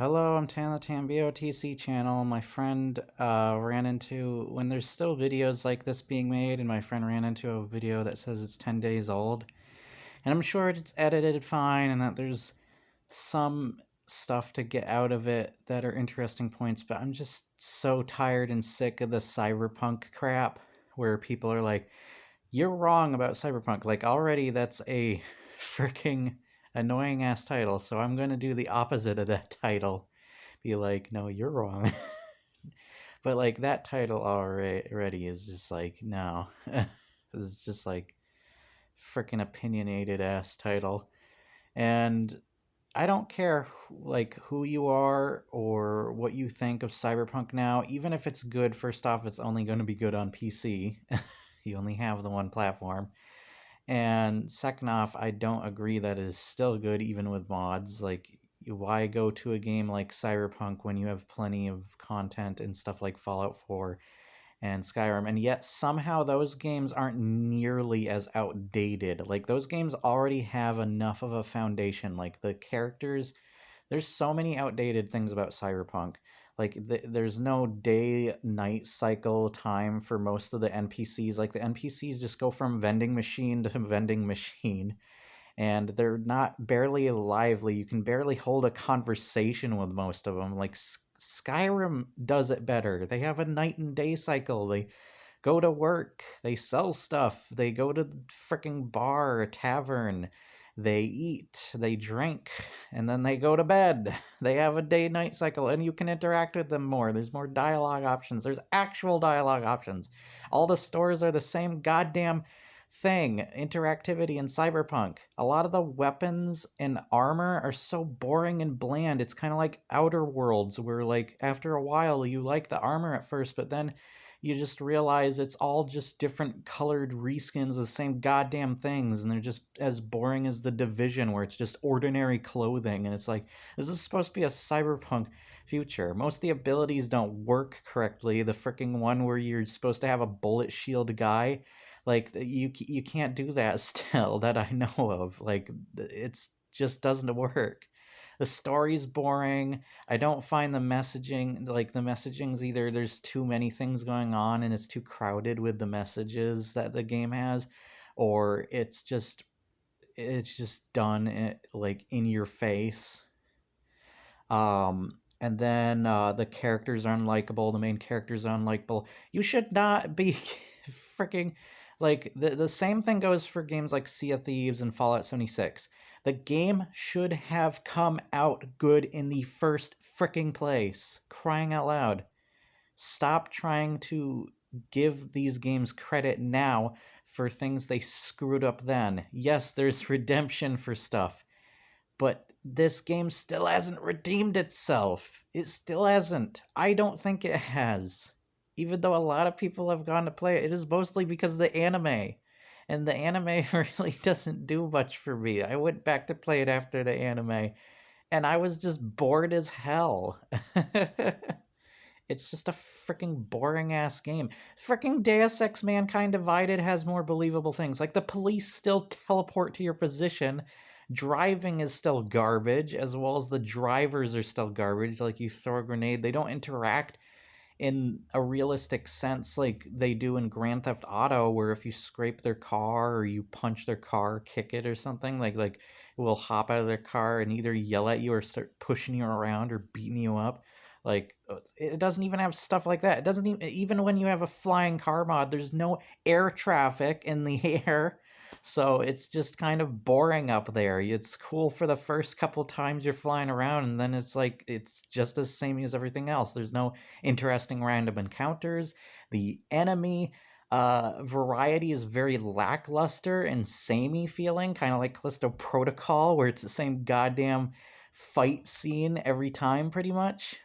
Hello, I'm Tan the Tan BOTC channel. My friend ran into, when there's still videos like this being made, and my friend ran into a video that says it's 10 days old. And I'm sure it's edited fine and that there's some stuff to get out of it that are interesting points, but I'm just so tired and sick of the cyberpunk crap where people are like, you're wrong about cyberpunk. Like, already that's a freaking annoying ass title, so I'm going to do the opposite of that title. Be like, no, you're wrong. But like that title already is just like, no. It's just like freaking opinionated ass title. And I don't care like who you are or what you think of Cyberpunk now. Even if it's good, first off, it's only going to be good on PC. You only have the one platform. And second off, I don't agree that it is still good even with mods. Like, why go to a game like Cyberpunk when you have plenty of content and stuff like Fallout 4 and Skyrim, and yet somehow those games aren't nearly as outdated. Like, those games already have enough of a foundation. Like, the characters, there's so many outdated things about Cyberpunk. Like, there's no day-night cycle time for most of the NPCs. Like, the NPCs just go from vending machine to vending machine, and they're not barely lively. You can barely hold a conversation with most of them. Like, Skyrim does it better. They have a night and day cycle. They go to work, they sell stuff, they go to the freaking bar, a tavern, they eat, they drink, and then they go to bed. They have a day-night cycle, and you can interact with them more. There's more dialogue options. There's actual dialogue options. All the stores are the same goddamn thing. Interactivity in Cyberpunk. A lot of the weapons and armor are so boring and bland. It's kind of like Outer Worlds, where like after a while you like the armor at first, but then you just realize it's all just different colored reskins of the same goddamn things, and they're just as boring as The Division, where it's just ordinary clothing, and it's like, this is supposed to be a cyberpunk future. Most of the abilities don't work correctly. The freaking one where you're supposed to have a bullet shield guy, like, you can't do that still, that I know of. Like, it's just doesn't work. The story's boring. I don't find the messaging, like, the messaging's either there's too many things going on and it's too crowded with the messages that the game has, or it's just done like in your face. And then the characters are unlikable. The main characters are unlikable. You should not be freaking, like, the same thing goes for games like Sea of Thieves and Fallout 76. The game should have come out good in the first freaking place. Crying out loud. Stop trying to give these games credit now for things they screwed up then. Yes, there's redemption for stuff, but this game still hasn't redeemed itself. It still hasn't. I don't think it has. Even though a lot of people have gone to play it, it is mostly because of the anime. And the anime really doesn't do much for me. I went back to play it after the anime, and I was just bored as hell. It's just a freaking boring ass game. Freaking Deus Ex Mankind Divided has more believable things. Like, the police still teleport to your position. Driving is still garbage, as well as the drivers are still garbage. Like, you throw a grenade, they don't interact in a realistic sense like they do in Grand Theft Auto, where if you scrape their car or you punch their car, kick it or something, like it will hop out of their car and either yell at you or start pushing you around or beating you up. Like, it doesn't even have stuff like that. It doesn't even when you have a flying car mod, there's no air traffic in the air. So it's just kind of boring up there. It's cool for the first couple times you're flying around, and then it's like, it's just the same as everything else. There's no interesting random encounters. The enemy variety is very lackluster and samey feeling, kind of like Callisto Protocol, where it's the same goddamn fight scene every time, pretty much.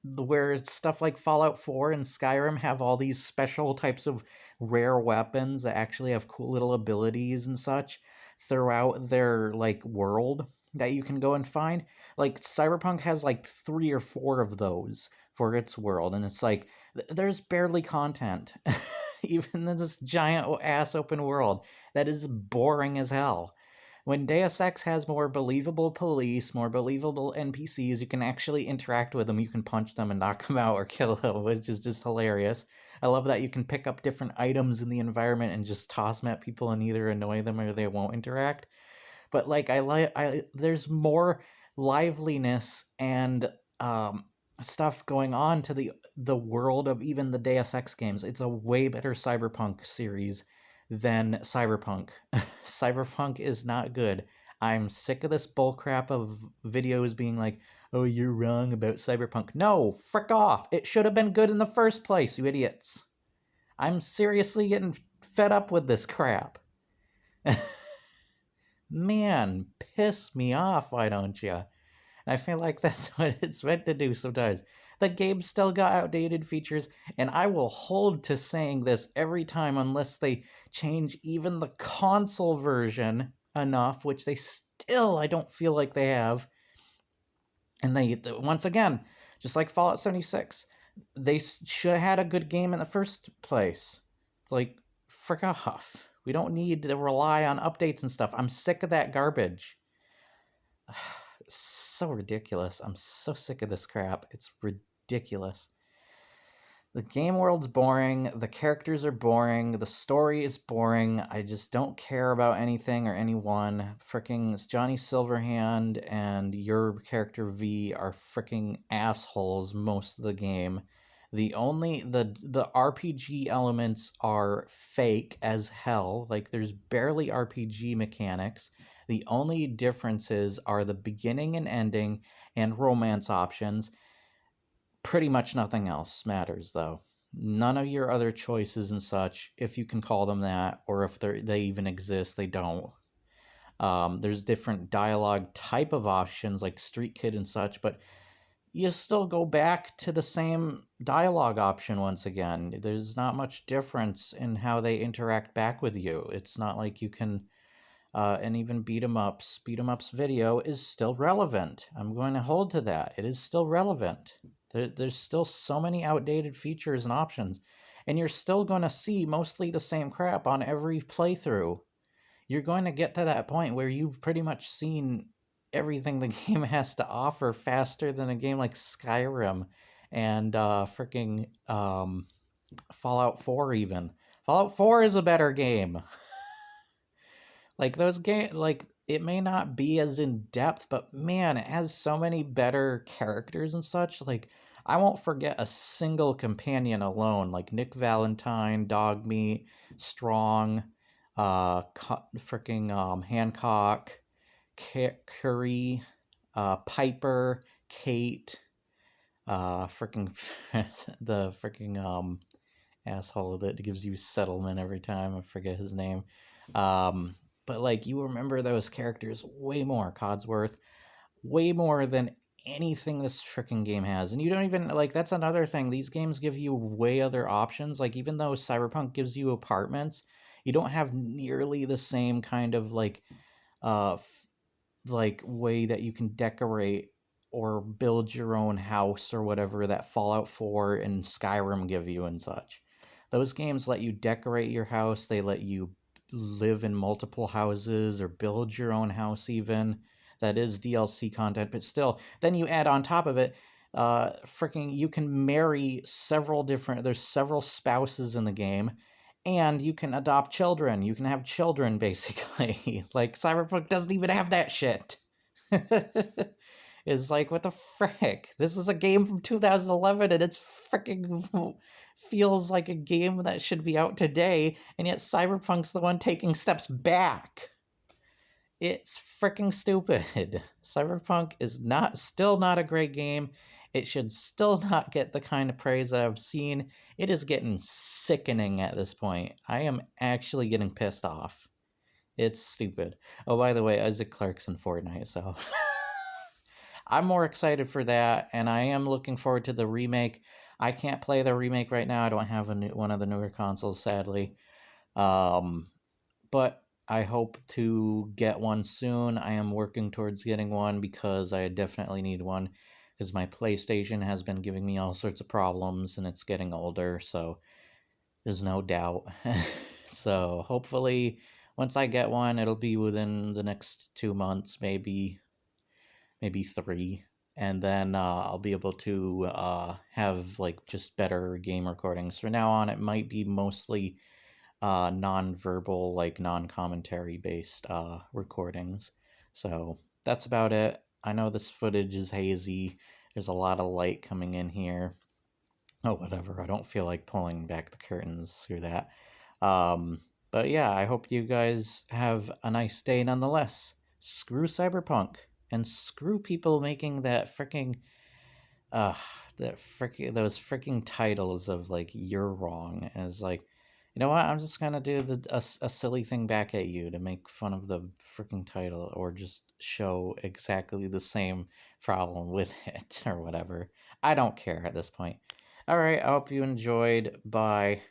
Where stuff like Fallout 4 and Skyrim have all these special types of rare weapons that actually have cool little abilities and such throughout their, like, world that you can go and find. Like, Cyberpunk has like 3 or 4 of those for its world, and it's like, there's barely content. Even in this giant ass open world that is boring as hell. When Deus Ex has more believable police, more believable NPCs, you can actually interact with them. You can punch them and knock them out or kill them, which is just hilarious. I love that you can pick up different items in the environment and just toss them at people and either annoy them or they won't interact. But like I there's more liveliness and um stuff going on to the world of even the Deus Ex games. It's a way better Cyberpunk series than Cyberpunk. Cyberpunk is not good. I'm sick of this bullcrap of videos being like, "Oh, you're wrong about Cyberpunk." No, frick off. It should have been good in the first place, you idiots. I'm seriously getting fed up with this crap. Man, piss me off, why don't you? And I feel like that's what it's meant to do sometimes. The game's still got outdated features, and I will hold to saying this every time unless they change even the console version enough, which they still, I don't feel like they have. And they, once again, just like Fallout 76, they should have had a good game in the first place. It's like, frick off. We don't need to rely on updates and stuff. I'm sick of that garbage. It's so ridiculous. I'm so sick of this crap. It's ridiculous. The game world's boring. The characters are boring. The story is boring. I just don't care about anything or anyone. Fricking Johnny Silverhand and your character V are fricking assholes most of the game. The RPG elements are fake as hell. Like there's barely RPG mechanics. The only differences are the beginning and ending and romance options. Pretty much nothing else matters, though. None of your other choices and such, if you can call them that, or if they even exist, they don't. There's different dialogue type of options like Street Kid and such, but you still go back to the same dialogue option once again. There's not much difference in how they interact back with you. It's not like you can and even beat 'em ups. Beat 'em ups video is still relevant. I'm going to hold to that. It is still relevant. There's still so many outdated features and options, and you're still going to see mostly the same crap on every playthrough. You're going to get to that point where you've pretty much seen everything the game has to offer faster than a game like Skyrim and freaking Fallout 4 even. Fallout 4 is a better game. Like those games, like it may not be as in depth, but man, it has so many better characters and such. Like I won't forget a single companion alone, like Nick Valentine, Dogmeat, Strong, freaking Hancock, Curry, Piper, Kate, freaking the freaking asshole that gives you settlement every time. I forget his name. But like you remember those characters way more, Codsworth, way more than anything this freaking game has. And you don't even like that's another thing. These games give you way other options. Like even though Cyberpunk gives you apartments, you don't have nearly the same kind of uh like way that you can decorate or build your own house or whatever that Fallout 4 and Skyrim give you and such. Those games let you decorate your house, they let you live in multiple houses or build your own house even. That is DLC content, but still, then you add on top of it, freaking you can marry there's several spouses in the game, and you can adopt children. You can have children, basically. Like, Cyberpunk doesn't even have that shit. It's like, what the frick? This is a game from 2011, and it's freaking feels like a game that should be out today, and yet Cyberpunk's the one taking steps back. It's freaking stupid. Cyberpunk is still not a great game. It should still not get the kind of praise that I've seen. It is getting sickening at this point. I am actually getting pissed off. It's stupid. Oh, by the way, Isaac Clarke's in Fortnite, so I'm more excited for that, and I am looking forward to the remake. I can't play the remake right now. I don't have one of the newer consoles, sadly. But I hope to get one soon. I am working towards getting one because I definitely need one because my PlayStation has been giving me all sorts of problems and it's getting older, so there's no doubt. So hopefully Once I get one, it'll be within the next 2 months, maybe 3, and then I'll be able to have like just better game recordings. From now on, it might be mostly non-verbal, like non-commentary based recordings. So that's about it. I know this footage is hazy. There's a lot of light coming in here. Oh, whatever. I don't feel like pulling back the curtains. Screw that. Um, but yeah, I hope you guys have a nice day nonetheless. Screw Cyberpunk. And screw people making that freaking uh those freaking titles of like "you're wrong" as like, you know what, I'm just gonna do a silly thing back at you to make fun of the freaking title, or just show exactly the same problem with it or whatever. I don't care at this point. All right, I hope you enjoyed. Bye.